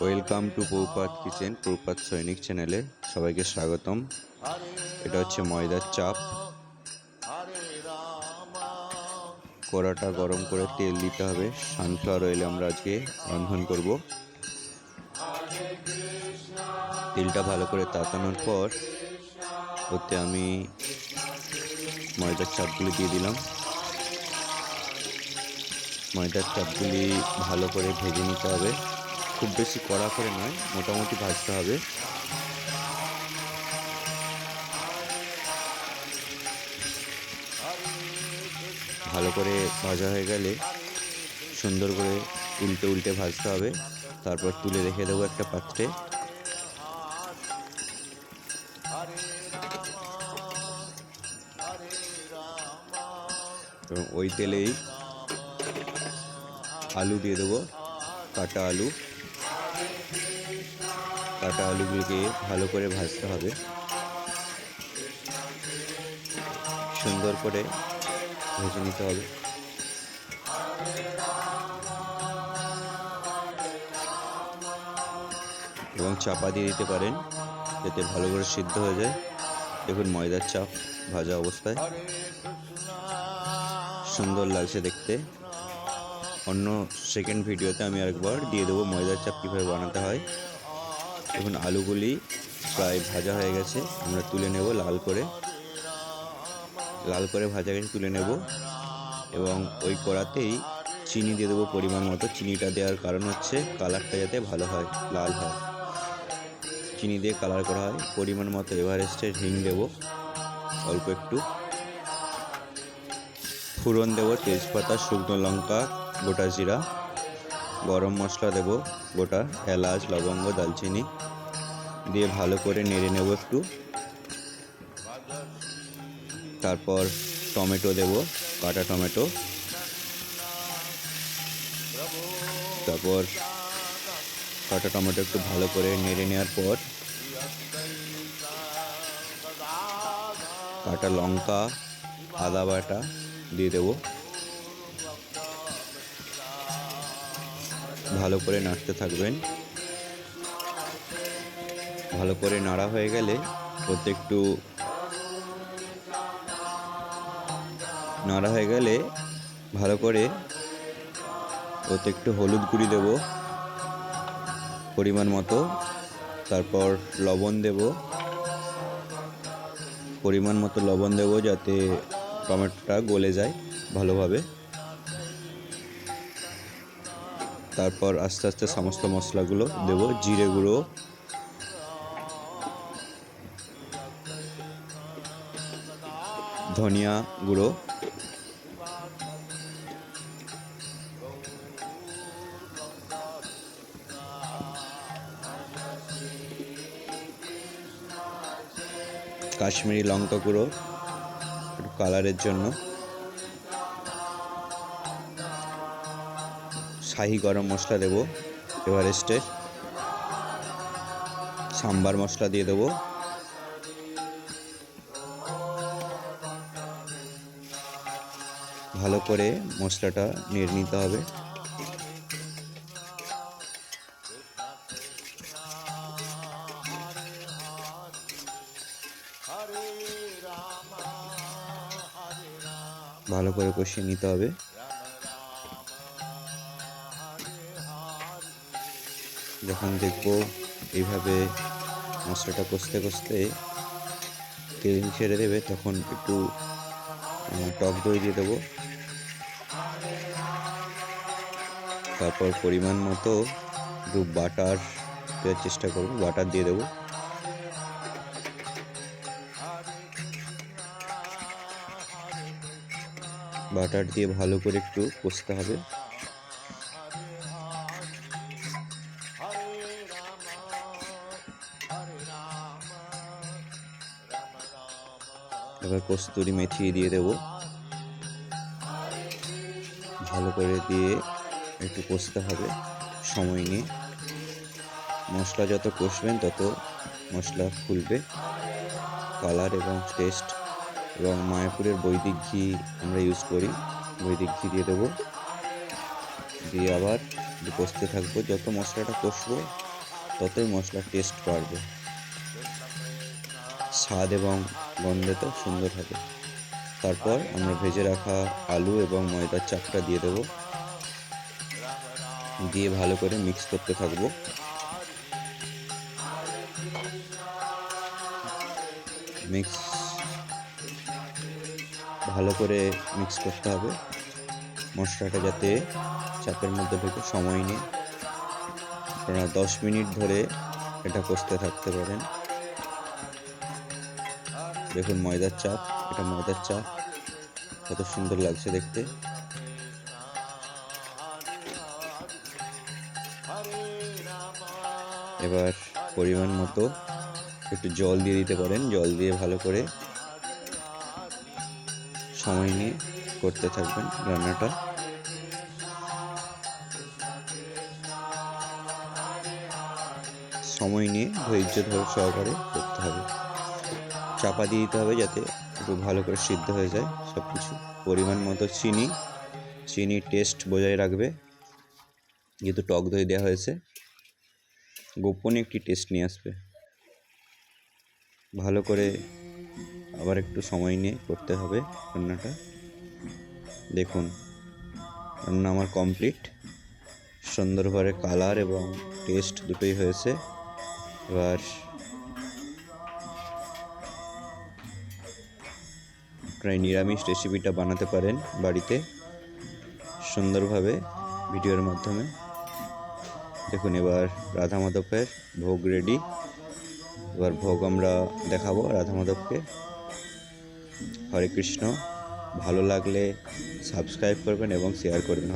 Welcome to Prabhupat kitchen, Prabhupat Sainik চ্যানেলে সবাইকে স্বাগতম। এটা হচ্ছে ময়দার চাপ। কড়াটা গরম করে তেল দিতে হবে। সানফ্লাওয়ার অয়েলে আমরা আজকে রন্ধন করব। তেলটা ভালো করে তাতানোর পর ওতে আমি ময়দার চাপগুলি দিয়ে দিলাম। ময়দার চাপগুলি ভালো করে ভেজে নিতে হবে। খুব বেশি কড়া করে নয়, মোটামুটি ভাজতে হবে। ভালো করে ভাজা হয়ে গেলে সুন্দর করে উল্টে উল্টে ভাজতে হবে। তারপর তুলে রেখে দেবো একটা পাত্রে। এবং ওই তেলেই আলু দিয়ে দেবো, কাটা আলু। কাটা আলুগুলিকে ভালো করে ভাজতে হবে, সুন্দর করে ভেজে নিতে হবে। এবং চাপা দিয়ে দিতে পারেন যাতে ভালো করে সিদ্ধ হয়ে যায়। দেখুন ময়দার চাপ ভাজা অবস্থায় সুন্দর লাগছে দেখতে। অন্য সেকেন্ড ভিডিওতে আমি আরেকবার দিয়ে দেবো ময়দার চাপ কীভাবে বানাতে হয়। দেখুন আলুগুলি প্রায় ভাজা হয়ে গেছে, আমরা তুলে নেব। লাল করে ভাজা গেছে, তুলে নেব। এবং ওই কড়াতেই চিনি দিয়ে দেবো পরিমাণ মতো। চিনিটা দেওয়ার কারণ হচ্ছে কালারটা যাতে ভালো হয়, লাল হয়। চিনি দিয়ে কালার করা হয়। পরিমাণ মতো এভারেস্টের হিং দেব, অল্প একটু। ফোড়ন দেব তেজপাতা, শুকনো লঙ্কা, গোটা জিরা। গরম মশলা দেব, গোটা এলাচ, লবঙ্গ, দালচিনি দিয়ে ভালো করে নেড়ে নেব একটু। তারপর টমেটো দেব, কাটা টমেটো। তারপর কাটা টমেটো একটু ভালো করে নেড়ে নেওয়ার পর কাটা লঙ্কা, আদা বাটা দিয়ে দেব। ভালো করে নাড়তে থাকবেন। ভালো করে নাড়া হয়ে গেলে ওতে একটু ভালো করে ওতে একটু হলুদ গুঁড়ি দেব পরিমাণ মতো। তারপর লবণ দেব, পরিমাণ মতো লবণ দেব যাতে টমেটোটা গলে যায় ভালোভাবে। তারপর আস্তে আস্তে সমস্ত মশলাগুলো দেব। জিরে গুঁড়ো, ধনিয়া গুঁড়ো, কাশ্মীরি লঙ্কা গুঁড়ো একটু কালারের জন্য, শাহি গরম মশলা দেব এভারেস্টের, সাম্বার মশলা দিয়ে দেবো। ভালো করে মশলাটা নেড়ে নিতে হবে। ভালো করে কষিয়ে নিতে হবে। যখন দেখবো এইভাবে মশলাটা কষতে কষতে তেল ছেড়ে দেবে, তখন একটু টক দই দিয়ে দেবো। তারপর পরিমাণ মতো একটু বাটার দেওয়ার চেষ্টা করব, বাটার দিয়ে দেবো। বাটার দিয়ে ভালো করে একটু কষতে হবে। এবার কস্তুরি মেথি দিয়ে দেব। ভালো করে দিয়ে একটু কষতে হবে সময় নিয়ে। মশলা যত কষবেন তত মশলা ফুলবে, কালার এবং টেস্ট। এবং মায়াপুরের বৈদিক ঘি আমরা ইউজ করি, বৈদিক ঘি দিয়ে দেবো। দিয়ে আবার কষতে থাকবো। যত মশলাটা কষবো ততই মশলার টেস্ট বাড়বে, স্বাদ এবং গন্ধটা সুন্দর হবে। তারপর আমরা ভেজে রাখা আলু এবং ময়দার চাপটা দিয়ে দেবো, দিয়ে ভালো করে মিক্স করতে থাকবো। ভালো করে মিক্স করতে হবে, মশলাটা যাতে চাপের মধ্যে ঢুকে। সময় নিয়ে আপনারা 10 মিনিট ধরে এটা কষতে থাকতে পারেন। দেখুন ময়দার চাপ, এটা ময়দার চাপ, কত সুন্দর লাগছে দেখতে। এবার পরিমাণ মতো একটু জল দিয়ে দিতে পারেন। জল দিয়ে ভালো করে সময় নিয়ে করতে থাকবেন রান্নাটা। সময় নিয়ে ধৈর্য ধরে সহকারে করতে হবে। চাপা দিয়ে দিতে হবে যাতে একটু ভালো করে সিদ্ধ হয়ে যায় সব কিছু। পরিমাণ মতো চিনি টেস্ট বজায় রাখবে, যেহেতু টক দই দেওয়া হয়েছে, গোপনে একটি টেস্ট নিয়ে আসবে। ভালো করে আবার একটু সময় নিয়ে করতে হবে রান্নাটা। দেখুন রান্না আমার কমপ্লিট, সুন্দরভাবে কালার এবং টেস্ট দুটোই হয়েছে। এবার আপনারা নিরামিষ রেসিপিটা বানাতে পারেন বাড়িতে সুন্দরভাবে ভিডিওর মাধ্যমে। দেখুন এবার রাধা মাধবের ভোগ রেডি। এবার ভোগ আমরা দেখাবো রাধা মাধবকে। হরে কৃষ্ণ। ভালো লাগলে সাবস্ক্রাইব করবেন এবং শেয়ার করবেন।